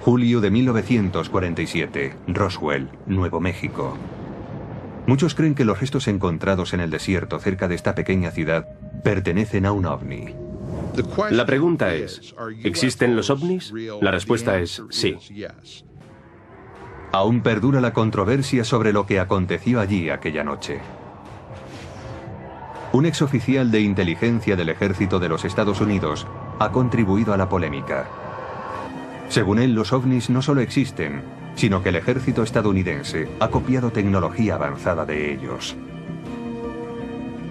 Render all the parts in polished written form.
Julio de 1947, Roswell, Nuevo México. Muchos creen que los restos encontrados en el desierto cerca de esta pequeña ciudad pertenecen a un ovni. La pregunta es, ¿existen los ovnis? La respuesta es sí. Aún perdura la controversia sobre lo que aconteció allí aquella noche. Un exoficial de inteligencia del ejército de los Estados Unidos ha contribuido a la polémica. Según él, los ovnis no solo existen, sino que el ejército estadounidense ha copiado tecnología avanzada de ellos.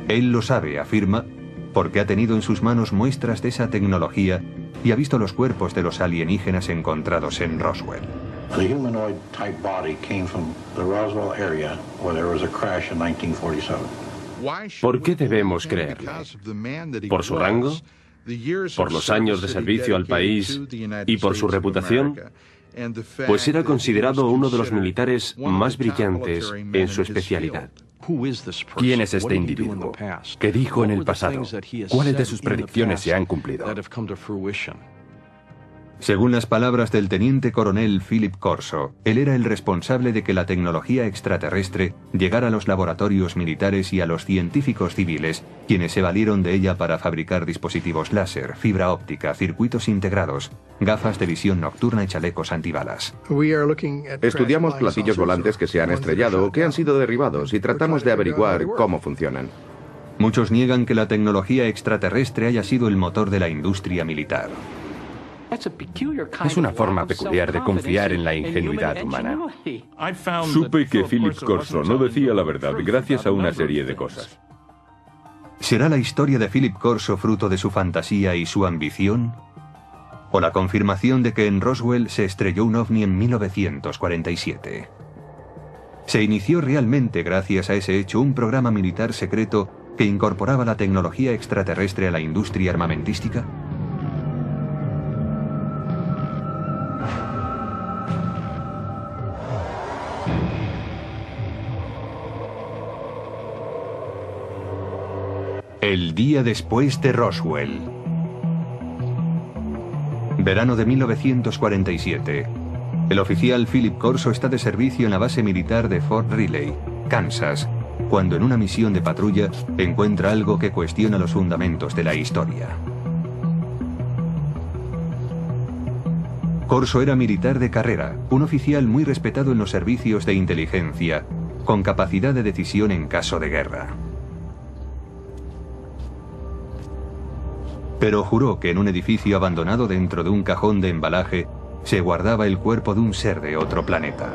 Él lo sabe, afirma, porque ha tenido en sus manos muestras de esa tecnología y ha visto los cuerpos de los alienígenas encontrados en Roswell. The humanoid type body came from the Roswell area where there was a crash in 1947. ¿Por qué debemos creerle? ¿Por su rango? ¿Por los años de servicio al país y por su reputación? Pues era considerado uno de los militares más brillantes en su especialidad. ¿Quién es este individuo? ¿Qué dijo en el pasado? ¿Cuáles de sus predicciones se han cumplido? Según las palabras del teniente coronel Philip Corso, él era el responsable de que la tecnología extraterrestre llegara a los laboratorios militares y a los científicos civiles, quienes se valieron de ella para fabricar dispositivos láser, fibra óptica, circuitos integrados, gafas de visión nocturna y chalecos antibalas. Estudiamos platillos volantes que se han estrellado o que han sido derribados y tratamos de averiguar cómo funcionan. Muchos niegan que la tecnología extraterrestre haya sido el motor de la industria militar. Es una forma peculiar de confiar en la ingenuidad humana. Supe que Philip Corso no decía la verdad gracias a una serie de cosas. ¿Será la historia de Philip Corso fruto de su fantasía y su ambición? ¿O la confirmación de que en Roswell se estrelló un ovni en 1947? ¿Se inició realmente gracias a ese hecho un programa militar secreto que incorporaba la tecnología extraterrestre a la industria armamentística? El día después de Roswell. Verano de 1947. El oficial Philip Corso está de servicio en la base militar de Fort Riley, Kansas, cuando en una misión de patrulla encuentra algo que cuestiona los fundamentos de la historia. Corso era militar de carrera, un oficial muy respetado en los servicios de inteligencia, con capacidad de decisión en caso de guerra. Pero juró que en un edificio abandonado dentro de un cajón de embalaje se guardaba el cuerpo de un ser de otro planeta.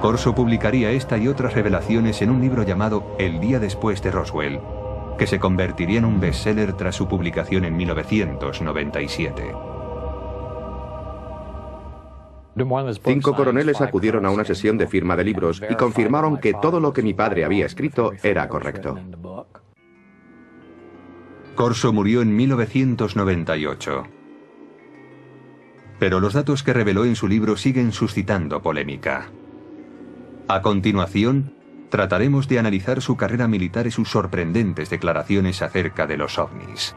Corso publicaría esta y otras revelaciones en un libro llamado El día después de Roswell, que se convertiría en un bestseller tras su publicación en 1997. 5 coroneles acudieron a una sesión de firma de libros y confirmaron que todo lo que mi padre había escrito era correcto. Corso murió en 1998. Pero los datos que reveló en su libro siguen suscitando polémica. A continuación, trataremos de analizar su carrera militar y sus sorprendentes declaraciones acerca de los ovnis.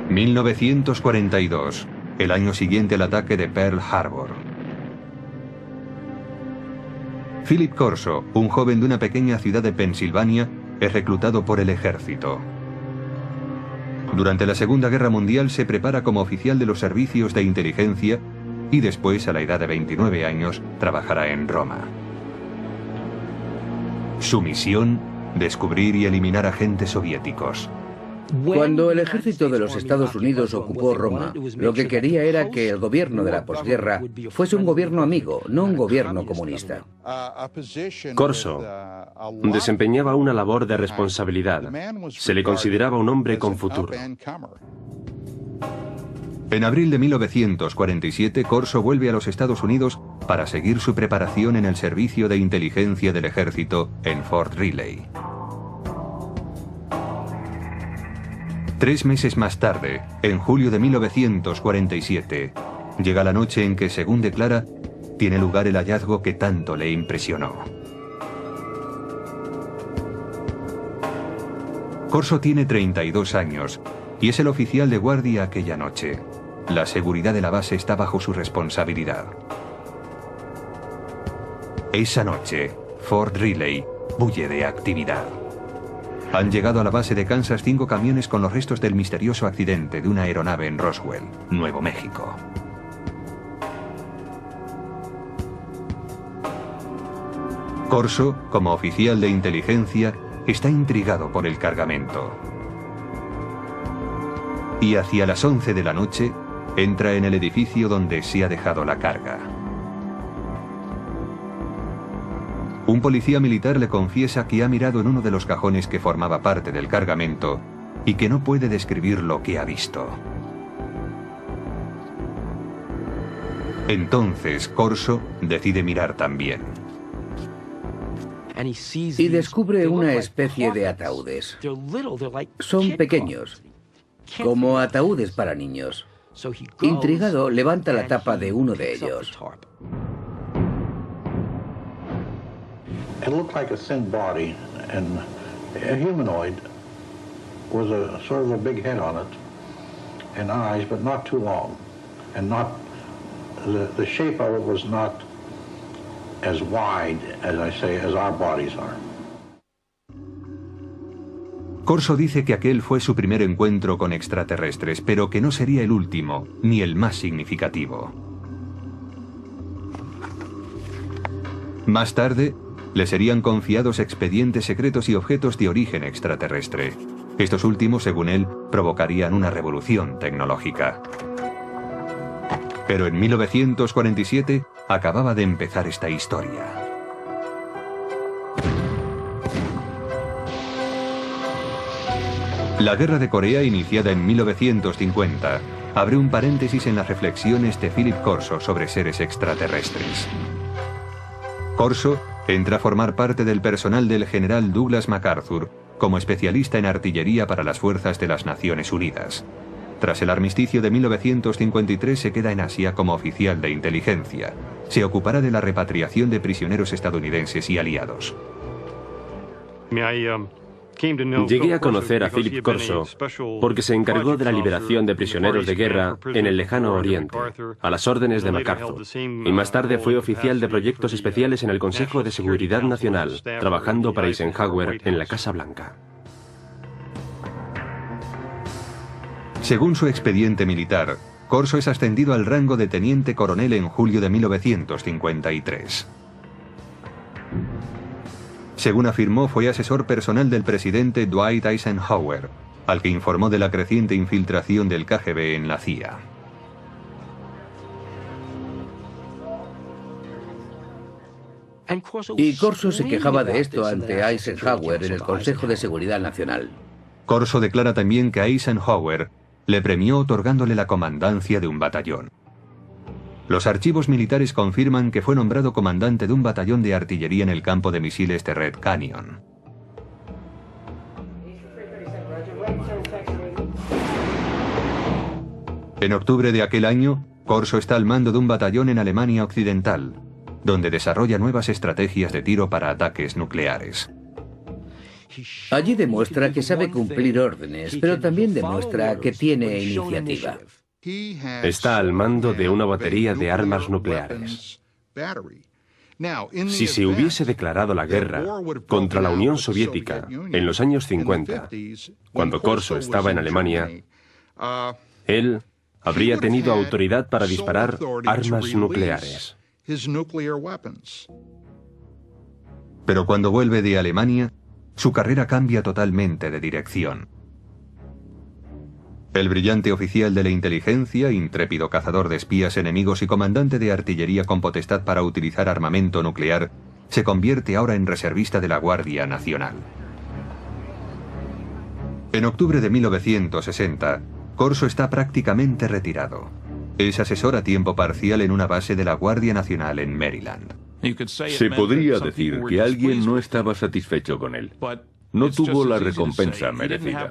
...1942... el año siguiente al ataque de Pearl Harbor. Philip Corso, un joven de una pequeña ciudad de Pensilvania, es reclutado por el ejército. Durante la Segunda Guerra Mundial se prepara como oficial de los servicios de inteligencia y después, a la edad de 29 años, trabajará en Roma. Su misión: descubrir y eliminar agentes soviéticos. Cuando el ejército de los Estados Unidos ocupó Roma, lo que quería era que el gobierno de la posguerra fuese un gobierno amigo, no un gobierno comunista. Corso desempeñaba una labor de responsabilidad. Se le consideraba un hombre con futuro. En abril de 1947, Corso vuelve a los Estados Unidos para seguir su preparación en el servicio de inteligencia del ejército en Fort Riley. 3 meses más tarde, en julio de 1947, llega la noche en que, según declara, tiene lugar el hallazgo que tanto le impresionó. Corso tiene 32 años y es el oficial de guardia aquella noche. La seguridad de la base está bajo su responsabilidad. Esa noche, Fort Riley bulle de actividad. Han llegado a la base de Kansas 5 camiones con los restos del misterioso accidente de una aeronave en Roswell, Nuevo México. Corso, como oficial de inteligencia, está intrigado por el cargamento. Y hacia las 11 de la noche, entra en el edificio donde se ha dejado la carga. Un policía militar le confiesa que ha mirado en uno de los cajones que formaba parte del cargamento y que no puede describir lo que ha visto. Entonces Corso decide mirar también. Y descubre una especie de ataúdes. Son pequeños, como ataúdes para niños. Intrigado, levanta la tapa de uno de ellos. It looked like a thin body and a humanoid with a sort of a big head on it and eyes, but not too long, and not the shape of it was not as wide, as I say, as our bodies are. Corso dice que aquel fue su primer encuentro con extraterrestres, pero que no sería el último, ni el más significativo. Más tarde, le serían confiados expedientes secretos y objetos de origen extraterrestre. Estos últimos, según él, provocarían una revolución tecnológica. Pero en 1947 acababa de empezar esta historia. La Guerra de Corea, iniciada en 1950, abre un paréntesis en las reflexiones de Philip Corso sobre seres extraterrestres. Corso entra a formar parte del personal del general Douglas MacArthur como especialista en artillería para las fuerzas de las Naciones Unidas. Tras el armisticio de 1953 se queda en Asia como oficial de inteligencia. Se ocupará de la repatriación de prisioneros estadounidenses y aliados. Llegué a conocer a Philip Corso porque se encargó de la liberación de prisioneros de guerra en el lejano Oriente, a las órdenes de MacArthur, y más tarde fue oficial de proyectos especiales en el Consejo de Seguridad Nacional, trabajando para Eisenhower en la Casa Blanca. Según su expediente militar, Corso es ascendido al rango de teniente coronel en julio de 1953. Según afirmó, fue asesor personal del presidente Dwight Eisenhower, al que informó de la creciente infiltración del KGB en la CIA. Y Corso se quejaba de esto ante Eisenhower en el Consejo de Seguridad Nacional. Corso declara también que Eisenhower le premió otorgándole la comandancia de un batallón. Los archivos militares confirman que fue nombrado comandante de un batallón de artillería en el campo de misiles de Red Canyon. En octubre de aquel año, Corso está al mando de un batallón en Alemania Occidental, donde desarrolla nuevas estrategias de tiro para ataques nucleares. Allí demuestra que sabe cumplir órdenes, pero también demuestra que tiene iniciativa. Está al mando de una batería de armas nucleares. Si se hubiese declarado la guerra contra la Unión Soviética en los años 50, cuando Corso estaba en Alemania, él habría tenido autoridad para disparar armas nucleares. Pero cuando vuelve de Alemania, su carrera cambia totalmente de dirección. El brillante oficial de la inteligencia, intrépido cazador de espías enemigos y comandante de artillería con potestad para utilizar armamento nuclear, se convierte ahora en reservista de la Guardia Nacional. En octubre de 1960, Corso está prácticamente retirado. Es asesor a tiempo parcial en una base de la Guardia Nacional en Maryland. Se podría decir que alguien no estaba satisfecho con él. No tuvo la recompensa merecida.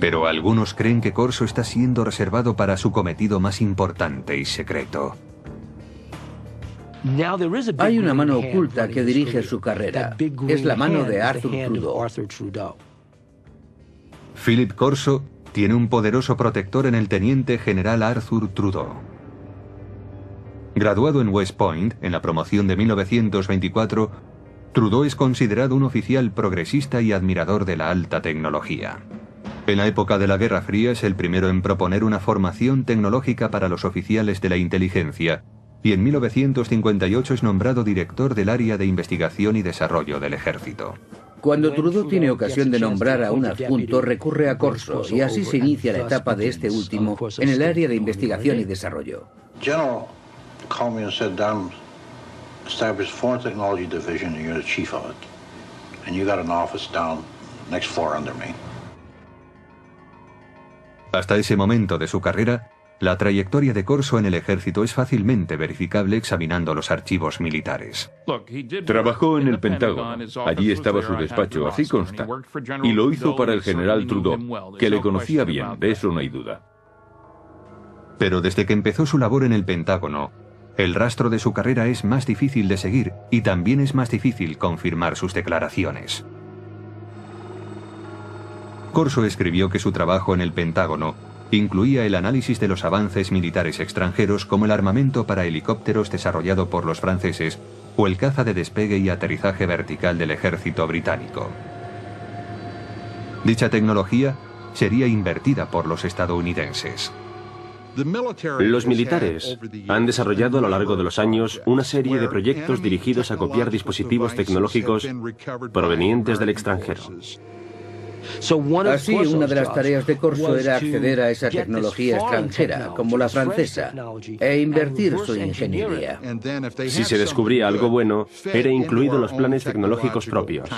Pero algunos creen que Corso está siendo reservado para su cometido más importante y secreto. Hay una mano oculta que dirige su carrera. Es la mano de Arthur Trudeau. Philip Corso tiene un poderoso protector en el teniente general Arthur Trudeau. Graduado en West Point en la promoción de 1924, Trudeau es considerado un oficial progresista y admirador de la alta tecnología. En la época de la Guerra Fría es el primero en proponer una formación tecnológica para los oficiales de la inteligencia, y en 1958 es nombrado director del área de investigación y desarrollo del ejército. Cuando Trudeau tiene ocasión de nombrar a un adjunto, recurre a Corso, y así se inicia la etapa de este último en el área de investigación y desarrollo. General called me and said, "Don, establish Foreign Technology Division and you're the chief of it. And you got an office down next floor under me." Hasta ese momento de su carrera, la trayectoria de Corso en el ejército es fácilmente verificable examinando los archivos militares. Trabajó en el Pentágono. Allí estaba su despacho, así consta. Y lo hizo para el general Trudeau, que le conocía bien, de eso no hay duda. Pero desde que empezó su labor en el Pentágono, el rastro de su carrera es más difícil de seguir y también es más difícil confirmar sus declaraciones. Corso escribió que su trabajo en el Pentágono incluía el análisis de los avances militares extranjeros como el armamento para helicópteros desarrollado por los franceses o el caza de despegue y aterrizaje vertical del ejército británico. Dicha tecnología sería invertida por los estadounidenses. Los militares han desarrollado a lo largo de los años una serie de proyectos dirigidos a copiar dispositivos tecnológicos provenientes del extranjero. Así, una de las tareas de Corso era acceder a esa tecnología extranjera, como la francesa, e invertir su ingeniería. Si se descubría algo bueno, era incluido en los planes tecnológicos propios.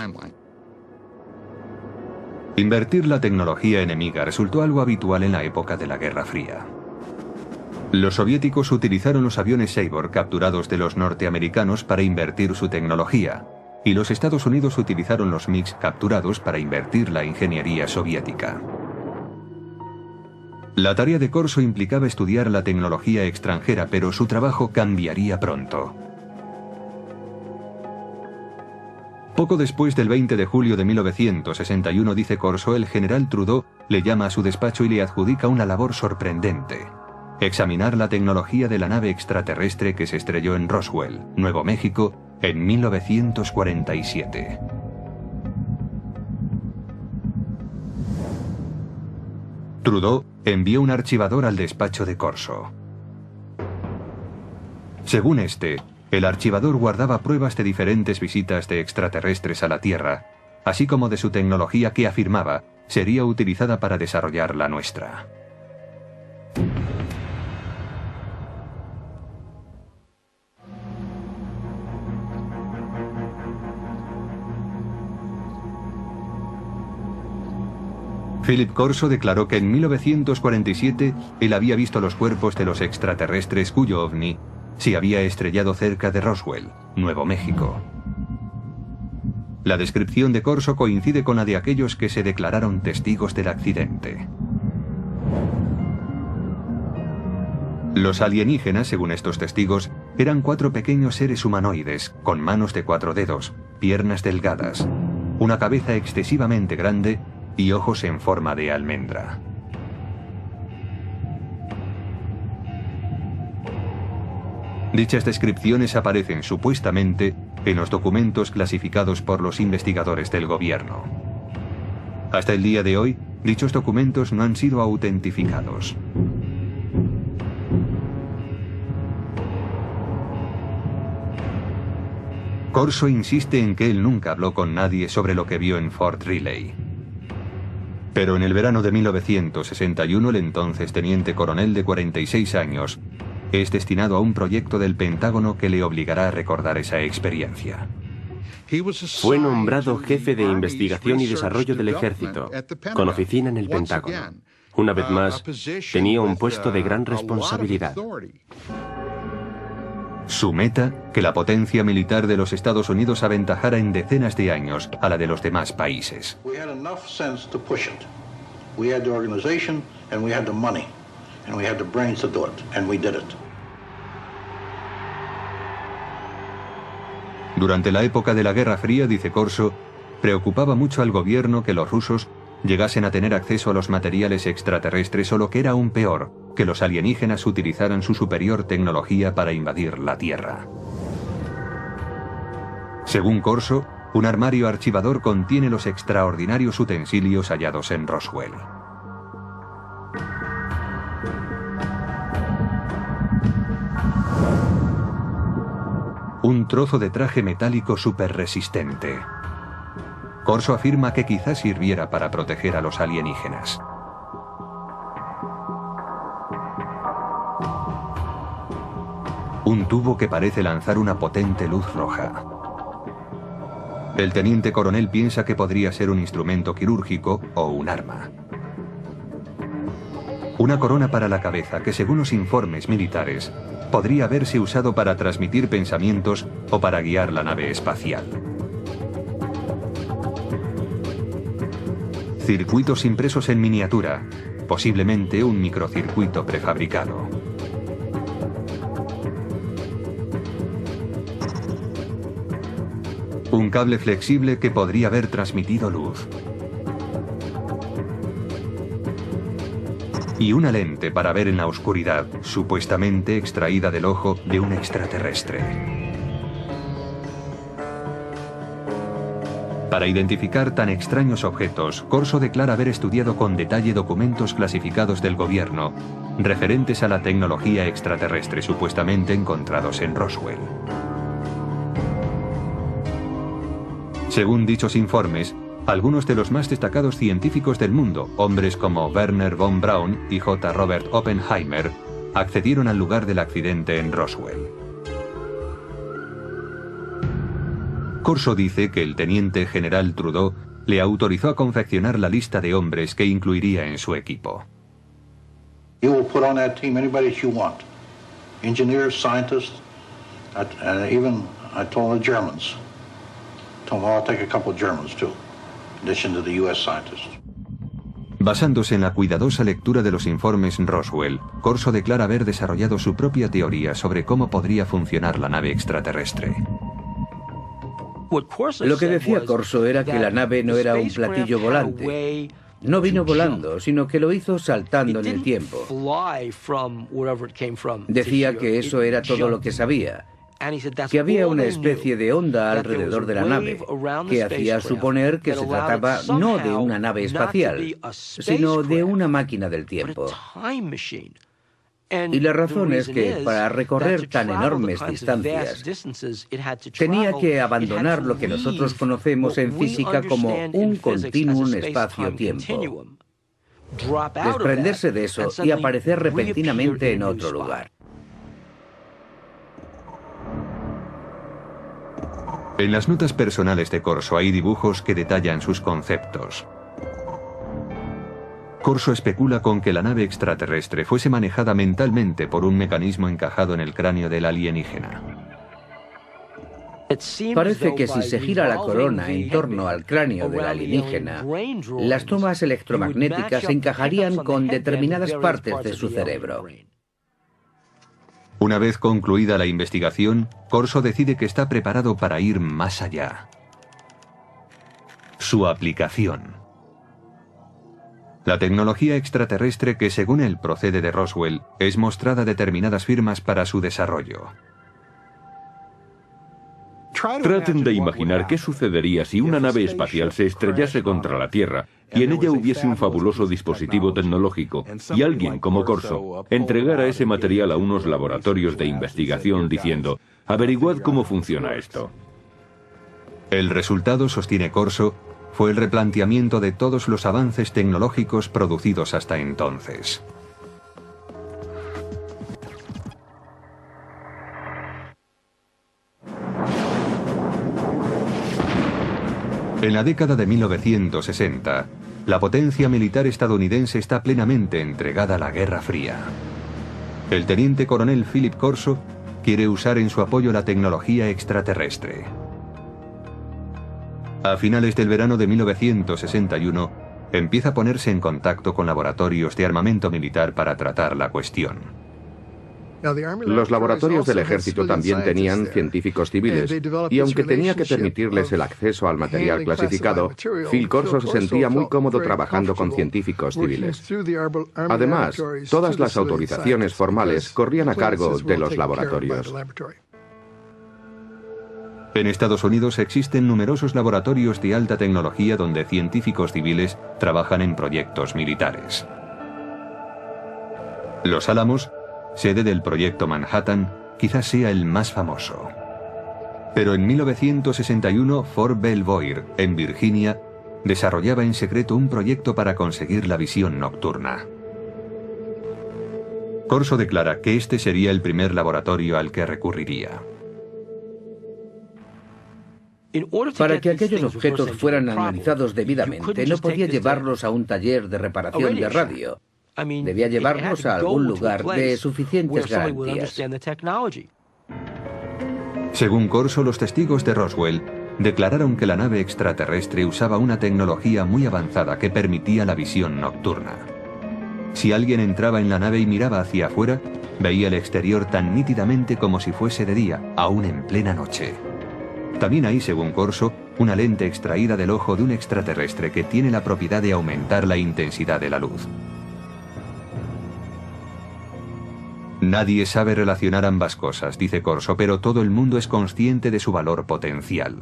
Invertir la tecnología enemiga resultó algo habitual en la época de la Guerra Fría. Los soviéticos utilizaron los aviones Sabor capturados de los norteamericanos para invertir su tecnología, y los Estados Unidos utilizaron los MiGs capturados para invertir la ingeniería soviética. La tarea de Corso implicaba estudiar la tecnología extranjera, pero su trabajo cambiaría pronto. Poco después del 20 de julio de 1961, dice Corso, el general Trudeau le llama a su despacho y le adjudica una labor sorprendente: examinar la tecnología de la nave extraterrestre que se estrelló en Roswell, Nuevo México, en 1947. Trudeau envió un archivador al despacho de Corso. Según este, el archivador guardaba pruebas de diferentes visitas de extraterrestres a la Tierra, así como de su tecnología que afirmaba sería utilizada para desarrollar la nuestra. Philip Corso declaró que en 1947 él había visto los cuerpos de los extraterrestres cuyo ovni se había estrellado cerca de Roswell, Nuevo México. La descripción de Corso coincide con la de aquellos que se declararon testigos del accidente. Los alienígenas, según estos testigos, eran 4 pequeños seres humanoides, con manos de 4 dedos, piernas delgadas, una cabeza excesivamente grande y ojos en forma de almendra. Dichas descripciones aparecen supuestamente en los documentos clasificados por los investigadores del gobierno. Hasta el día de hoy, dichos documentos no han sido autentificados. Corso insiste en que él nunca habló con nadie sobre lo que vio en Fort Riley. Pero en el verano de 1961, el entonces teniente coronel de 46 años es destinado a un proyecto del Pentágono que le obligará a recordar esa experiencia. Fue nombrado jefe de investigación y desarrollo del ejército, con oficina en el Pentágono. Una vez más, tenía un puesto de gran responsabilidad. Su meta, que la potencia militar de los Estados Unidos aventajara en decenas de años a la de los demás países. Durante la época de la Guerra Fría, dice Corso, preocupaba mucho al gobierno que los rusos llegasen a tener acceso a los materiales extraterrestres, o lo que era aún peor, que los alienígenas utilizaran su superior tecnología para invadir la Tierra. Según Corso, un armario archivador contiene los extraordinarios utensilios hallados en Roswell. Un trozo de traje metálico superresistente. Corso afirma que quizás sirviera para proteger a los alienígenas. Un tubo que parece lanzar una potente luz roja. El teniente coronel piensa que podría ser un instrumento quirúrgico o un arma. Una corona para la cabeza que, según los informes militares, podría haberse usado para transmitir pensamientos o para guiar la nave espacial. Circuitos impresos en miniatura, posiblemente un microcircuito prefabricado. Un cable flexible que podría haber transmitido luz. Y una lente para ver en la oscuridad, supuestamente extraída del ojo de un extraterrestre. Para identificar tan extraños objetos, Corso declara haber estudiado con detalle documentos clasificados del gobierno referentes a la tecnología extraterrestre supuestamente encontrados en Roswell. Según dichos informes, algunos de los más destacados científicos del mundo, hombres como Werner von Braun y J. Robert Oppenheimer, accedieron al lugar del accidente en Roswell. Corso dice que el teniente general Trudeau le autorizó a confeccionar la lista de hombres que incluiría en su equipo. You will put on that team anybody that you want. Engineers, scientists, and even I told the Germans. Told them I'll take a couple of Germans too, in addition to the US scientists. Basándose en la cuidadosa lectura de los informes Roswell, Corso declara haber desarrollado su propia teoría sobre cómo podría funcionar la nave extraterrestre. Lo que decía Corso era que la nave no era un platillo volante. No vino volando, sino que lo hizo saltando en el tiempo. Decía que eso era todo lo que sabía, que había una especie de onda alrededor de la nave, que hacía suponer que se trataba no de una nave espacial, sino de una máquina del tiempo. Y la razón es que para recorrer tan enormes distancias tenía que abandonar lo que nosotros conocemos en física como un continuum espacio-tiempo, desprenderse de eso y aparecer repentinamente en otro lugar. En las notas personales de Corso hay dibujos que detallan sus conceptos. Corso especula con que la nave extraterrestre fuese manejada mentalmente por un mecanismo encajado en el cráneo del alienígena. Parece que si se gira la corona en torno al cráneo del alienígena, las tomas electromagnéticas se encajarían con determinadas partes de su cerebro. Una vez concluida la investigación, Corso decide que está preparado para ir más allá. Su aplicación. La tecnología extraterrestre que, según él, procede de Roswell, es mostrada a determinadas firmas para su desarrollo. Traten de imaginar qué sucedería si una nave espacial se estrellase contra la Tierra y en ella hubiese un fabuloso dispositivo tecnológico y alguien como Corso entregara ese material a unos laboratorios de investigación diciendo: averiguad cómo funciona esto. El resultado, sostiene Corso, fue el replanteamiento de todos los avances tecnológicos producidos hasta entonces. En la década de 1960, la potencia militar estadounidense está plenamente entregada a la Guerra Fría. El teniente coronel Philip Corso quiere usar en su apoyo la tecnología extraterrestre. A finales del verano de 1961, empieza a ponerse en contacto con laboratorios de armamento militar para tratar la cuestión. Los laboratorios del ejército también tenían científicos civiles, y aunque tenía que permitirles el acceso al material clasificado, Phil Corso se sentía muy cómodo trabajando con científicos civiles. Además, todas las autorizaciones formales corrían a cargo de los laboratorios. En Estados Unidos existen numerosos laboratorios de alta tecnología donde científicos civiles trabajan en proyectos militares. Los Álamos, sede del proyecto Manhattan, quizás sea el más famoso. Pero en 1961, Fort Belvoir, en Virginia, desarrollaba en secreto un proyecto para conseguir la visión nocturna. Corso declara que este sería el primer laboratorio al que recurriría. Para que aquellos objetos fueran analizados debidamente, no podía llevarlos a un taller de reparación de radio. Debía llevarlos a algún lugar de suficientes garantías. Según Corso, los testigos de Roswell declararon que la nave extraterrestre usaba una tecnología muy avanzada que permitía la visión nocturna. Si alguien entraba en la nave y miraba hacia afuera, veía el exterior tan nítidamente como si fuese de día, aún en plena noche. También hay, según Corso, una lente extraída del ojo de un extraterrestre que tiene la propiedad de aumentar la intensidad de la luz. Nadie sabe relacionar ambas cosas, dice Corso, pero todo el mundo es consciente de su valor potencial.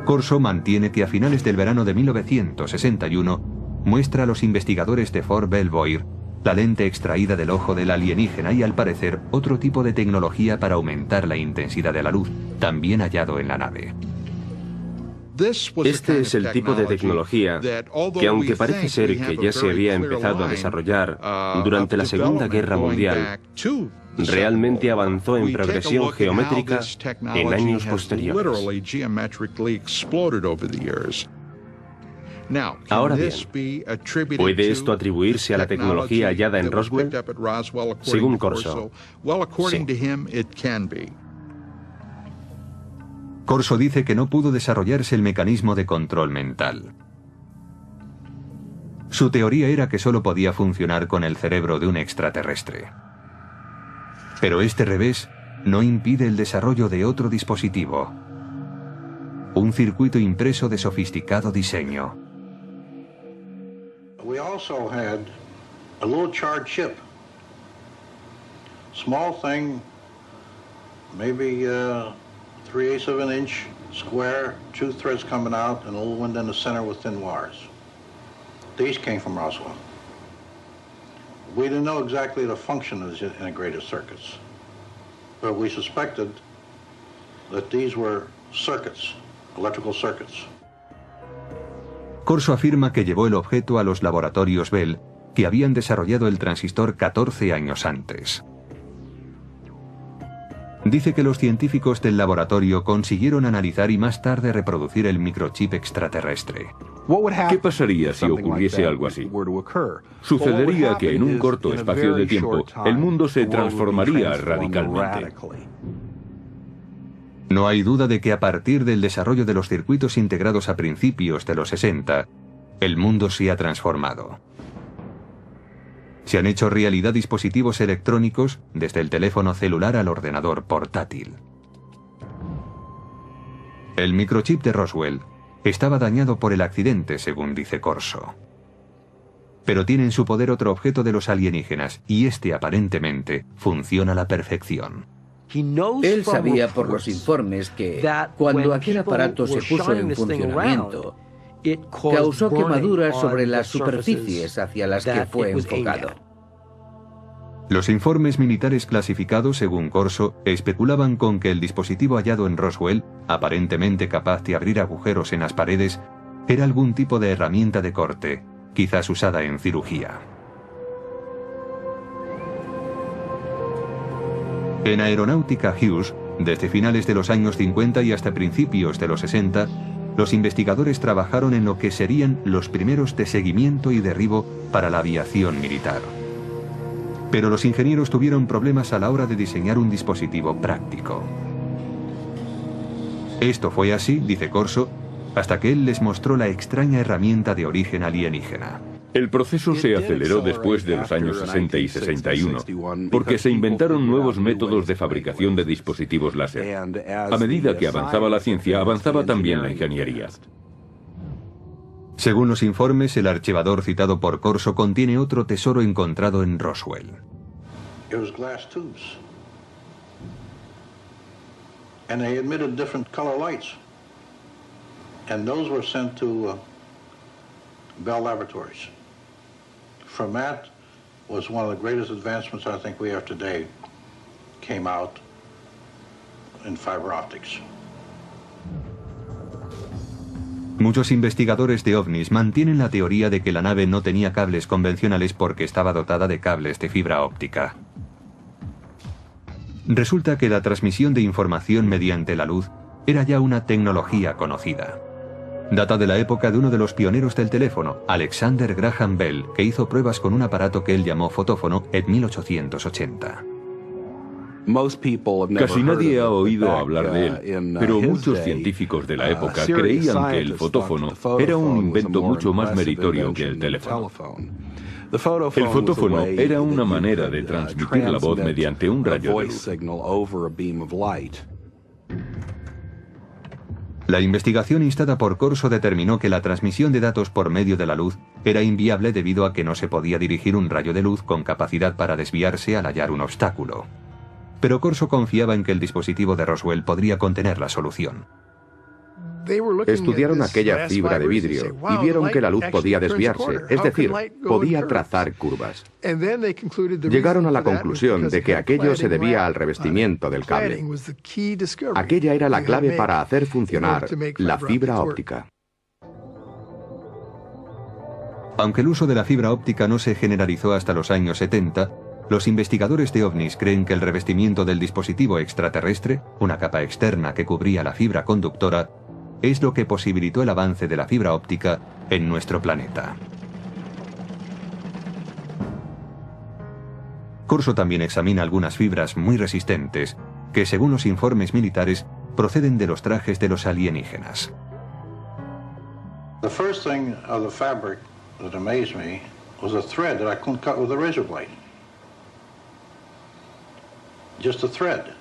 Corso mantiene que a finales del verano de 1961 muestra a los investigadores de Fort Belvoir la lente extraída del ojo del alienígena y, al parecer, otro tipo de tecnología para aumentar la intensidad de la luz, también hallado en la nave. Este es el tipo de tecnología que, aunque parece ser que ya se había empezado a desarrollar durante la Segunda Guerra Mundial, realmente avanzó en progresión geométrica en años posteriores. Ahora bien, ¿puede esto atribuirse a la tecnología hallada en Roswell? Según Corso, sí. Corso dice que no pudo desarrollarse el mecanismo de control mental. Su teoría era que solo podía funcionar con el cerebro de un extraterrestre. Pero este revés no impide el desarrollo de otro dispositivo. Un circuito impreso de sofisticado diseño. We also had a little charred chip. Small thing, maybe 3/8 of an inch square, 2 threads coming out, and a little window in the center with thin wires. These came from Roswell. We didn't know exactly the function of the integrated circuits, but we suspected that these were circuits, electrical circuits. Corso afirma que llevó el objeto a los laboratorios Bell, que habían desarrollado el transistor 14 años antes. Dice que los científicos del laboratorio consiguieron analizar y más tarde reproducir el microchip extraterrestre. ¿Qué pasaría si ocurriese algo así? Sucedería que en un corto espacio de tiempo el mundo se transformaría radicalmente. No hay duda de que a partir del desarrollo de los circuitos integrados a principios de los 60, el mundo se ha transformado. Se han hecho realidad dispositivos electrónicos desde el teléfono celular al ordenador portátil. El microchip de Roswell estaba dañado por el accidente, según dice Corso. Pero tiene en su poder otro objeto de los alienígenas, y este aparentemente funciona a la perfección. Él sabía por los informes que cuando aquel aparato se puso en funcionamiento, causó quemaduras sobre las superficies hacia las que fue enfocado. Los informes militares clasificados, según Corso, especulaban con que el dispositivo hallado en Roswell, aparentemente capaz de abrir agujeros en las paredes, era algún tipo de herramienta de corte, quizás usada en cirugía. En Aeronáutica Hughes, desde finales de los años 50 y hasta principios de los 60, los investigadores trabajaron en lo que serían los primeros de seguimiento y derribo para la aviación militar. Pero los ingenieros tuvieron problemas a la hora de diseñar un dispositivo práctico. Esto fue así, dice Corso, hasta que él les mostró la extraña herramienta de origen alienígena. El proceso se aceleró después de los años 60 y 61, porque se inventaron nuevos métodos de fabricación de dispositivos láser. A medida que avanzaba la ciencia, avanzaba también la ingeniería. Según los informes, el archivador citado por Corso contiene otro tesoro encontrado en Roswell. It was glass tubes. And they emitted different color lights. And those were sent to Bell Laboratories. From that was one of the greatest advancements I think we have today, came out in fiber optics. Muchos investigadores de ovnis mantienen la teoría de que la nave no tenía cables convencionales porque estaba dotada de cables de fibra óptica. Resulta que la transmisión de información mediante la luz era ya una tecnología conocida. Data de la época de uno de los pioneros del teléfono, Alexander Graham Bell, que hizo pruebas con un aparato que él llamó fotófono en 1880. Casi nadie ha oído hablar de él, pero muchos científicos de la época creían que el fotófono era un invento mucho más meritorio que el teléfono. El fotófono era una manera de transmitir la voz mediante un rayo de luz. La investigación instada por Corso determinó que la transmisión de datos por medio de la luz era inviable debido a que no se podía dirigir un rayo de luz con capacidad para desviarse al hallar un obstáculo. Pero Corso confiaba en que el dispositivo de Roswell podría contener la solución. Estudiaron aquella fibra de vidrio y vieron que la luz podía desviarse, es decir, podía trazar curvas. Llegaron a la conclusión de que aquello se debía al revestimiento del cable. Aquella era la clave para hacer funcionar la fibra óptica. Aunque el uso de la fibra óptica no se generalizó hasta los años 70, los investigadores de ovnis creen que el revestimiento del dispositivo extraterrestre, una capa externa que cubría la fibra conductora, es lo que posibilitó el avance de la fibra óptica en nuestro planeta. Corso también examina algunas fibras muy resistentes que, según los informes militares, proceden de los trajes de los alienígenas. The first thing of the fabric that amazed me was a thread that I couldn't cut with a razor blade. Just a thread.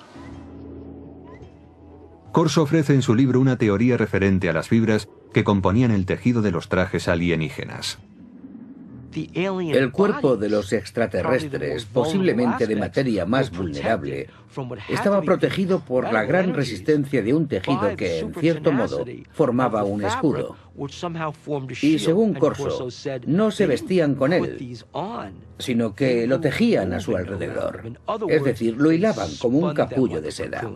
Corso ofrece en su libro una teoría referente a las fibras que componían el tejido de los trajes alienígenas. El cuerpo de los extraterrestres, posiblemente de materia más vulnerable, estaba protegido por la gran resistencia de un tejido que, en cierto modo, formaba un escudo. Y según Corso, no se vestían con él, sino que lo tejían a su alrededor. Es decir, lo hilaban como un capullo de seda.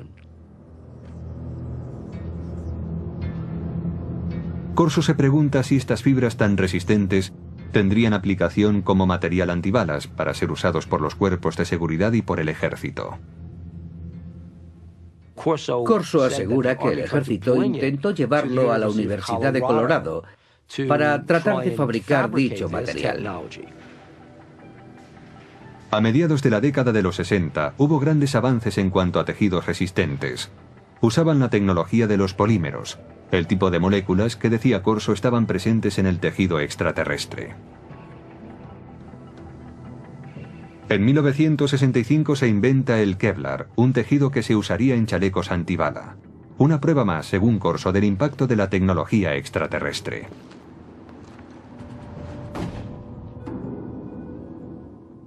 Corso se pregunta si estas fibras tan resistentes tendrían aplicación como material antibalas para ser usados por los cuerpos de seguridad y por el ejército. Corso asegura que el ejército intentó llevarlo a la Universidad de Colorado para tratar de fabricar dicho material. A mediados de la década de los 60 hubo grandes avances en cuanto a tejidos resistentes. Usaban la tecnología de los polímeros, el tipo de moléculas que, decía Corso, estaban presentes en el tejido extraterrestre. En 1965 se inventa el Kevlar, un tejido que se usaría en chalecos antibala. Una prueba más, según Corso, del impacto de la tecnología extraterrestre.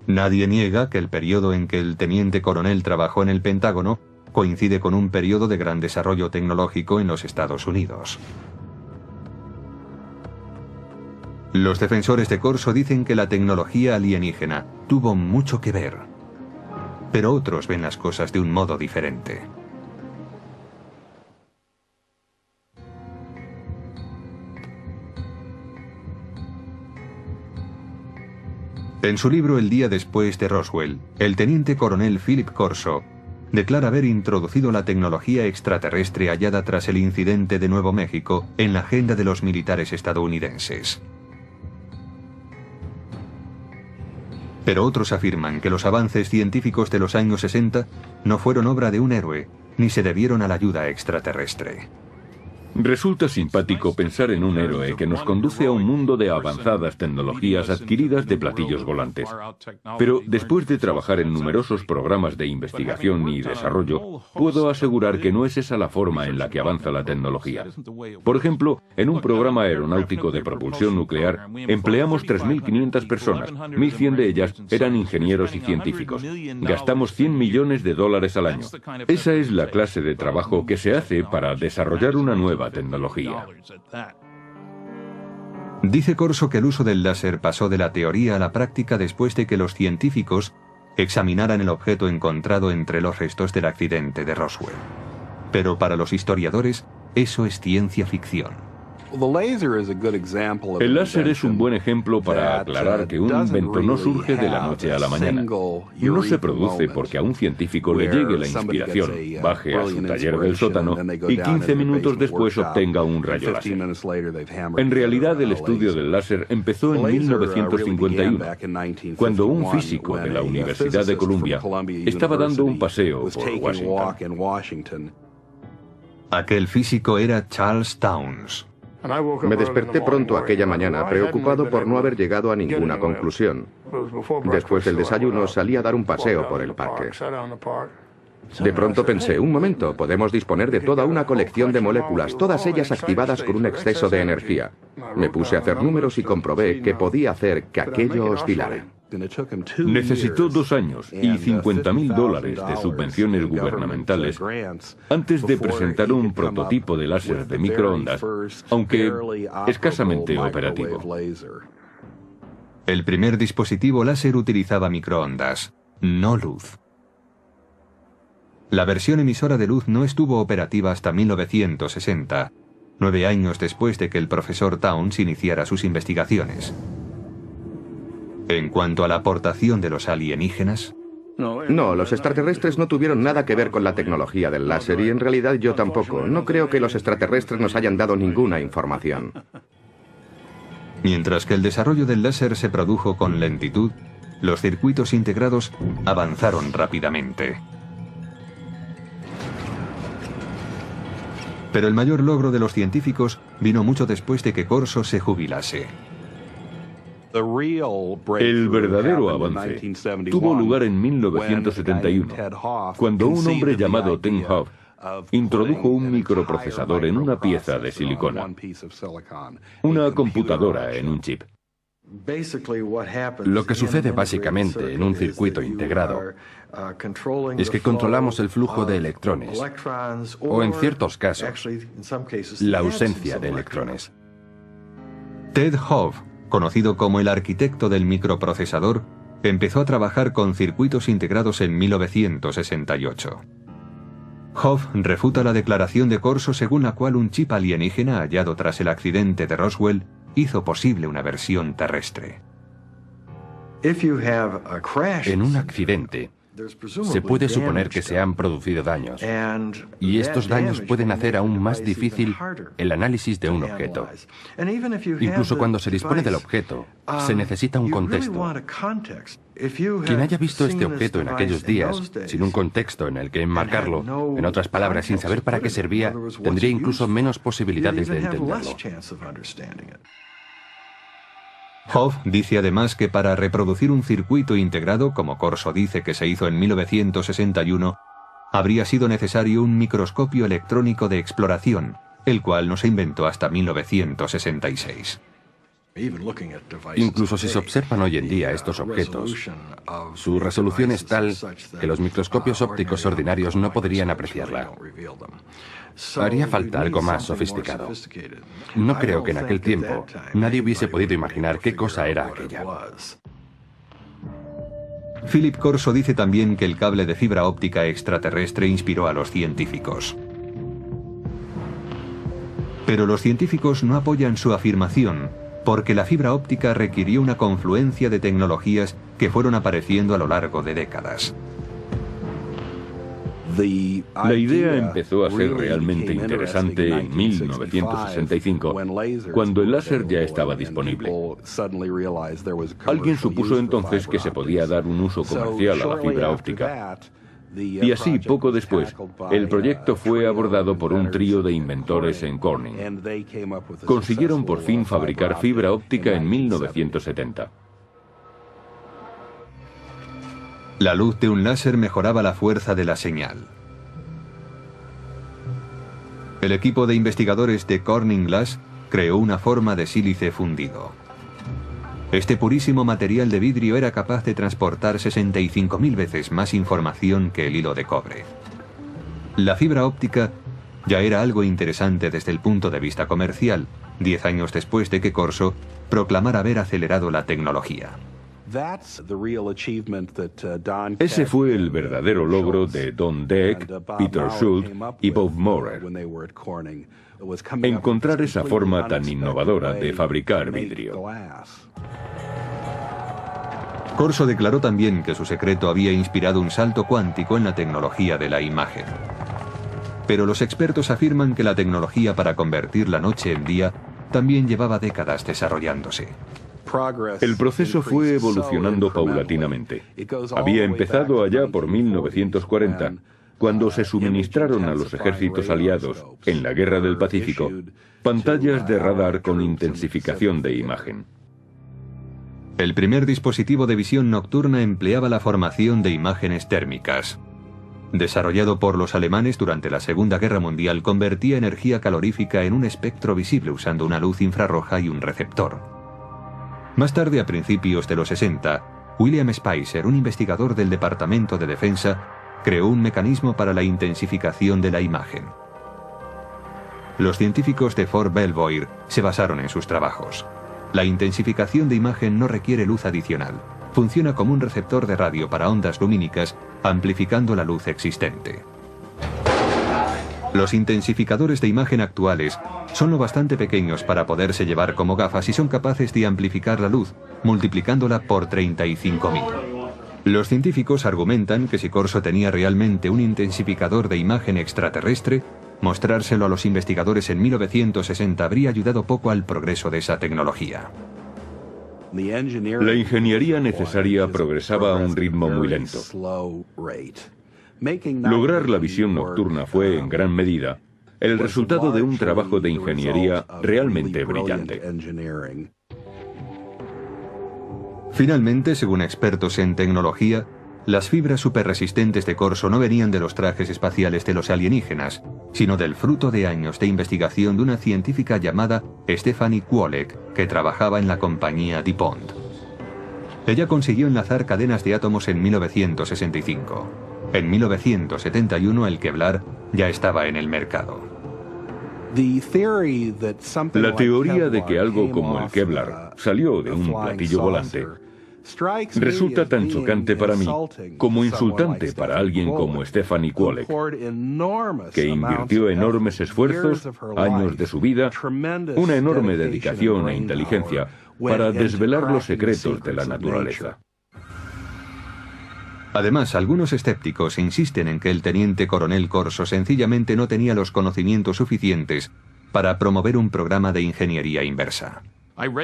Nadie niega que el periodo en que el teniente coronel trabajó en el Pentágono coincide con un periodo de gran desarrollo tecnológico en los Estados Unidos. Los defensores de Corso dicen que la tecnología alienígena tuvo mucho que ver, pero otros ven las cosas de un modo diferente. En su libro El día después de Roswell, el teniente coronel Philip Corso declara haber introducido la tecnología extraterrestre hallada tras el incidente de Nuevo México en la agenda de los militares estadounidenses. Pero otros afirman que los avances científicos de los años 60 no fueron obra de un héroe, ni se debieron a la ayuda extraterrestre. Resulta simpático pensar en un héroe que nos conduce a un mundo de avanzadas tecnologías adquiridas de platillos volantes. Pero después de trabajar en numerosos programas de investigación y desarrollo, puedo asegurar que no es esa la forma en la que avanza la tecnología. Por ejemplo, en un programa aeronáutico de propulsión nuclear, empleamos 3.500 personas, 1.100 de ellas eran ingenieros y científicos. Gastamos $100 millones al año. Esa es la clase de trabajo que se hace para desarrollar una nueva tecnología. Dice Corso que el uso del láser pasó de la teoría a la práctica después de que los científicos examinaran el objeto encontrado entre los restos del accidente de Roswell. Pero para los historiadores, eso es ciencia ficción. El láser es un buen ejemplo para aclarar que un invento no surge de la noche a la mañana. No se produce porque a un científico le llegue la inspiración, baje a su taller del sótano y 15 minutos después obtenga un rayo láser. En realidad, el estudio del láser empezó en 1951, cuando un físico de la Universidad de Columbia estaba dando un paseo por Washington. Aquel físico era Charles Townes. Me desperté pronto aquella mañana, preocupado por no haber llegado a ninguna conclusión. Después del desayuno salí a dar un paseo por el parque. De pronto pensé, un momento, podemos disponer de toda una colección de moléculas, todas ellas activadas con un exceso de energía. Me puse a hacer números y comprobé que podía hacer que aquello oscilara. Necesitó 2 años y $50.000 de subvenciones gubernamentales antes de presentar un prototipo de láser de microondas, aunque escasamente operativo. El primer dispositivo láser utilizaba microondas, no luz. La versión emisora de luz no estuvo operativa hasta 1960, 9 años después de que el profesor Townes iniciara sus investigaciones. En cuanto a la aportación de los alienígenas... No, los extraterrestres no tuvieron nada que ver con la tecnología del láser y en realidad yo tampoco. No creo que los extraterrestres nos hayan dado ninguna información. Mientras que el desarrollo del láser se produjo con lentitud, los circuitos integrados avanzaron rápidamente. Pero el mayor logro de los científicos vino mucho después de que Corso se jubilase. El verdadero avance tuvo lugar en 1971, cuando un hombre llamado Tim Hoff introdujo un microprocesador en una pieza de silicona, una computadora en un chip. Lo que sucede básicamente en un circuito integrado es que controlamos el flujo de electrones, o en ciertos casos, la ausencia de electrones. Ted Hoff, conocido como el arquitecto del microprocesador, empezó a trabajar con circuitos integrados en 1968. Hoff refuta la declaración de Corso según la cual un chip alienígena hallado tras el accidente de Roswell hizo posible una versión terrestre. En un accidente, se puede suponer que se han producido daños, y estos daños pueden hacer aún más difícil el análisis de un objeto. Incluso cuando se dispone del objeto, se necesita un contexto. Quien haya visto este objeto en aquellos días, sin un contexto en el que enmarcarlo, en otras palabras, sin saber para qué servía, tendría incluso menos posibilidades de entenderlo. Hoff dice además que para reproducir un circuito integrado, como Corso dice que se hizo en 1961, habría sido necesario un microscopio electrónico de exploración, el cual no se inventó hasta 1966. Incluso si se observan hoy en día estos objetos, su resolución es tal que los microscopios ópticos ordinarios no podrían apreciarla. Haría falta algo más sofisticado. No creo que en aquel tiempo nadie hubiese podido imaginar qué cosa era aquella. Philip Corso dice también que el cable de fibra óptica extraterrestre inspiró a los científicos. Pero los científicos no apoyan su afirmación, porque la fibra óptica requirió una confluencia de tecnologías que fueron apareciendo a lo largo de décadas. La idea empezó a ser realmente interesante en 1965, cuando el láser ya estaba disponible. Alguien supuso entonces que se podía dar un uso comercial a la fibra óptica. Y así, poco después, el proyecto fue abordado por un trío de inventores en Corning. Consiguieron por fin fabricar fibra óptica en 1970. La luz de un láser mejoraba la fuerza de la señal. El equipo de investigadores de Corning Glass creó una forma de sílice fundido. Este purísimo material de vidrio era capaz de transportar 65.000 veces más información que el hilo de cobre. La fibra óptica ya era algo interesante desde el punto de vista comercial, 10 años después de que Corso proclamara haber acelerado la tecnología. Ese fue el verdadero logro de Don Deck, Peter Schultz y Bob Maurer. Encontrar esa forma tan innovadora de fabricar vidrio. Corso declaró también que su secreto había inspirado un salto cuántico en la tecnología de la imagen. Pero los expertos afirman que la tecnología para convertir la noche en día también llevaba décadas desarrollándose. El proceso fue evolucionando paulatinamente. Había empezado allá por 1940, cuando se suministraron a los ejércitos aliados, en la Guerra del Pacífico, pantallas de radar con intensificación de imagen. El primer dispositivo de visión nocturna empleaba la formación de imágenes térmicas. Desarrollado por los alemanes durante la Segunda Guerra Mundial, convertía energía calorífica en un espectro visible usando una luz infrarroja y un receptor. Más tarde, a principios de los 60, William Spicer, un investigador del Departamento de Defensa, creó un mecanismo para la intensificación de la imagen. Los científicos de Fort Belvoir se basaron en sus trabajos. La intensificación de imagen no requiere luz adicional. Funciona como un receptor de radio para ondas lumínicas, amplificando la luz existente. Los intensificadores de imagen actuales son lo bastante pequeños para poderse llevar como gafas y son capaces de amplificar la luz, multiplicándola por 35.000. Los científicos argumentan que si Corso tenía realmente un intensificador de imagen extraterrestre, mostrárselo a los investigadores en 1960 habría ayudado poco al progreso de esa tecnología. La ingeniería necesaria progresaba a un ritmo muy lento. Lograr la visión nocturna fue, en gran medida, el resultado de un trabajo de ingeniería realmente brillante. Finalmente, según expertos en tecnología, las fibras superresistentes de Corso no venían de los trajes espaciales de los alienígenas, sino del fruto de años de investigación de una científica llamada Stephanie Kwolek, que trabajaba en la compañía DuPont. Ella consiguió enlazar cadenas de átomos en 1965. En 1971 el Kevlar ya estaba en el mercado. La teoría de que algo como el Kevlar salió de un platillo volante resulta tan chocante para mí como insultante para alguien como Stephanie Kwolek, que invirtió enormes esfuerzos, años de su vida, una enorme dedicación e inteligencia para desvelar los secretos de la naturaleza. Además, algunos escépticos insisten en que el teniente coronel Corso sencillamente no tenía los conocimientos suficientes para promover un programa de ingeniería inversa.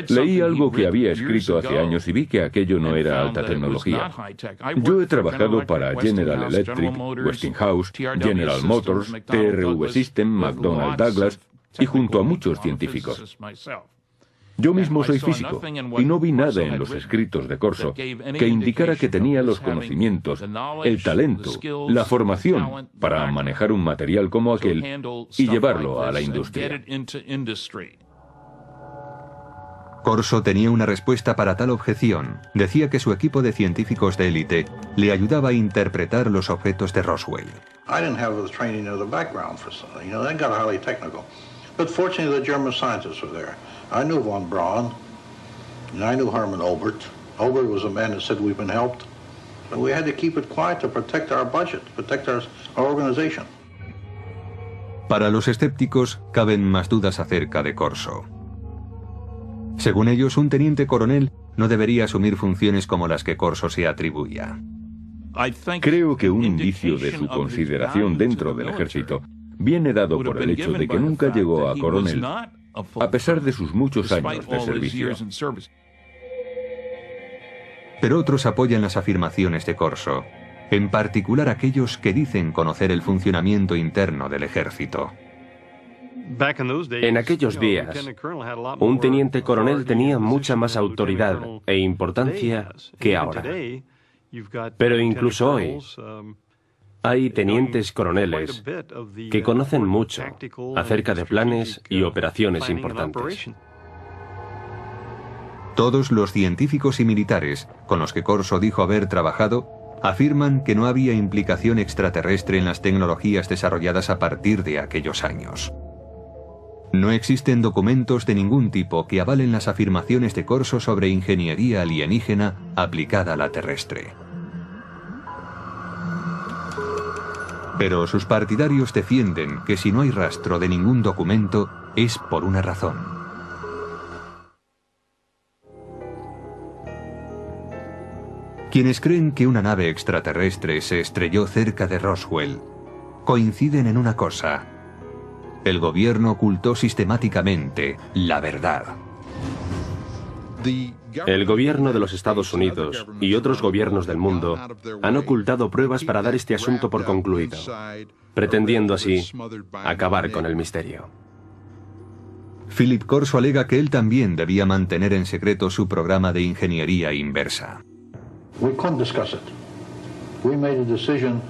Leí algo que había escrito hace años y vi que aquello no era alta tecnología. Yo he trabajado para General Electric, Westinghouse, General Motors, TRV System, McDonnell Douglas y junto a muchos científicos. Yo mismo soy físico y no vi nada en los escritos de Corso que indicara que tenía los conocimientos, el talento, la formación para manejar un material como aquel y llevarlo a la industria. Corso tenía una respuesta para tal objeción. Decía que su equipo de científicos de élite le ayudaba a interpretar los objetos de Roswell. I didn't have the training or the background for something. You know, they got highly technical. But fortunately, the German scientists were there. I knew von Braun, and I knew Hermann Oberth. Oberth was a man that said we've been helped. But we had to keep it quiet to protect our budget, protect our organization. Para los escépticos, caben más dudas acerca de Corso. Según ellos, un teniente coronel no debería asumir funciones como las que Corso se atribuía. Creo que un indicio de su consideración dentro del ejército viene dado por el hecho de que nunca llegó a coronel, a pesar de sus muchos años de servicio. Pero otros apoyan las afirmaciones de Corso. en particular aquellos que dicen conocer el funcionamiento interno del ejército. En aquellos días, un teniente coronel tenía mucha más autoridad e importancia que ahora. Pero incluso hoy, hay tenientes coroneles que conocen mucho acerca de planes y operaciones importantes. Todos los científicos y militares con los que Corso dijo haber trabajado afirman que no había implicación extraterrestre en las tecnologías desarrolladas a partir de aquellos años. No existen documentos de ningún tipo que avalen las afirmaciones de Corso sobre ingeniería alienígena aplicada a la terrestre. Pero sus partidarios defienden que si no hay rastro de ningún documento, es por una razón. Quienes creen que una nave extraterrestre se estrelló cerca de Roswell coinciden en una cosa: el gobierno ocultó sistemáticamente la verdad. El gobierno de los Estados Unidos y otros gobiernos del mundo han ocultado pruebas para dar este asunto por concluido, pretendiendo así acabar con el misterio. Philip Corso alega que él también debía mantener en secreto su programa de ingeniería inversa. We couldn't discuss it. We made a decision.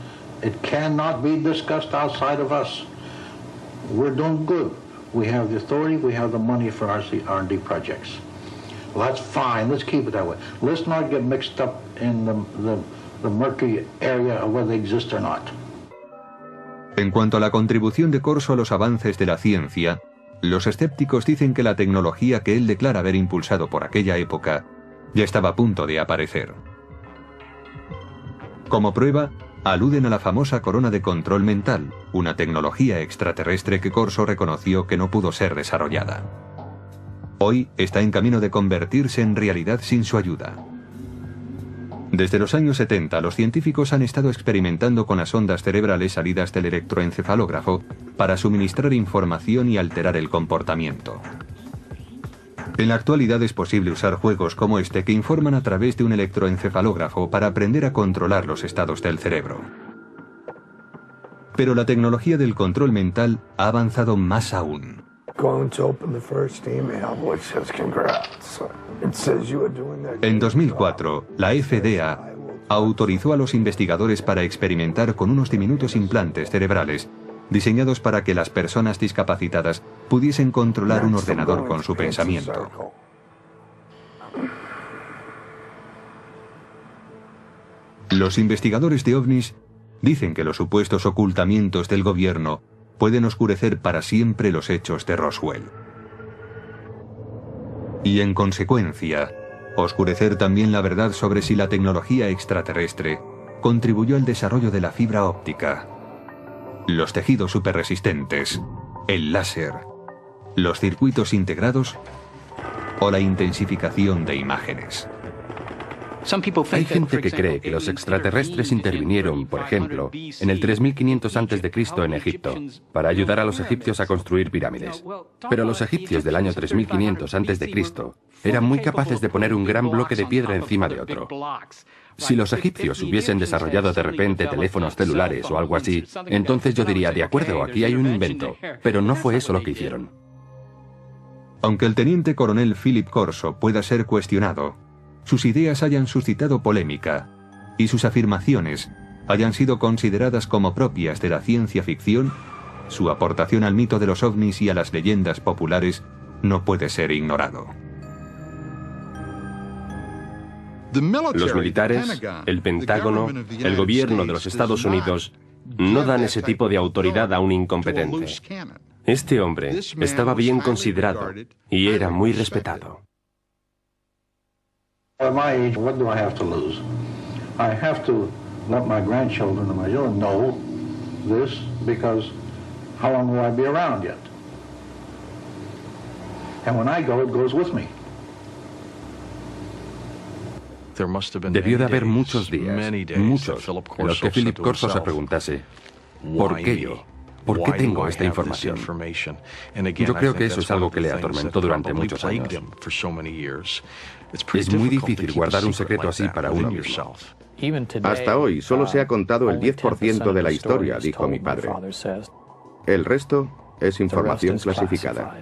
It cannot be discussed outside of us. We're doing good. We have the authority, we have the money for our R&D projects. Well, that's fine. Let's keep it that way. Let's not get mixed up in the murky area of whether they exist or not. En cuanto a la contribución de Corso a los avances de la ciencia, los escépticos dicen que la tecnología que él declara haber impulsado por aquella época ya estaba a punto de aparecer. Como prueba, aluden a la famosa corona de control mental, una tecnología extraterrestre que Corso reconoció que no pudo ser desarrollada. Hoy está en camino de convertirse en realidad sin su ayuda. Desde los años 70, los científicos han estado experimentando con las ondas cerebrales salidas del electroencefalógrafo para suministrar información y alterar el comportamiento. En la actualidad es posible usar juegos como este que informan a través de un electroencefalógrafo para aprender a controlar los estados del cerebro. Pero la tecnología del control mental ha avanzado más aún. En 2004, la FDA autorizó a los investigadores para experimentar con unos diminutos implantes cerebrales diseñados para que las personas discapacitadas pudiesen controlar un ordenador con su pensamiento. Los investigadores de ovnis dicen que los supuestos ocultamientos del gobierno pueden oscurecer para siempre los hechos de Roswell. Y en consecuencia, oscurecer también la verdad sobre si la tecnología extraterrestre contribuyó al desarrollo de la fibra óptica, los tejidos superresistentes, el láser, los circuitos integrados o la intensificación de imágenes. Hay gente que cree que los extraterrestres intervinieron, por ejemplo, en el 3500 a.C. en Egipto, para ayudar a los egipcios a construir pirámides. Pero los egipcios del año 3500 a.C. eran muy capaces de poner un gran bloque de piedra encima de otro. Si los egipcios hubiesen desarrollado de repente teléfonos celulares o algo así, entonces yo diría, de acuerdo, aquí hay un invento. Pero no fue eso lo que hicieron. Aunque el teniente coronel Philip Corso pueda ser cuestionado, sus ideas hayan suscitado polémica y sus afirmaciones hayan sido consideradas como propias de la ciencia ficción, su aportación al mito de los ovnis y a las leyendas populares no puede ser ignorado. Los militares, el Pentágono, el gobierno de los Estados Unidos no dan ese tipo de autoridad a un incompetente. Este hombre estaba bien considerado y era muy respetado. At my age, what do I have to lose? I have to let my grandchildren and my children know this, because how long will I be around yet? And when I go, it goes with me. Debió de haber muchos días, muchos, en los que Philip Corso se preguntase, ¿por qué yo? ¿Por qué tengo esta información? Yo creo que eso es algo que le atormentó durante muchos años. Es muy difícil guardar un secreto así para uno mismo. Hasta hoy solo se ha contado el 10% de la historia, dijo mi padre. El resto es información clasificada.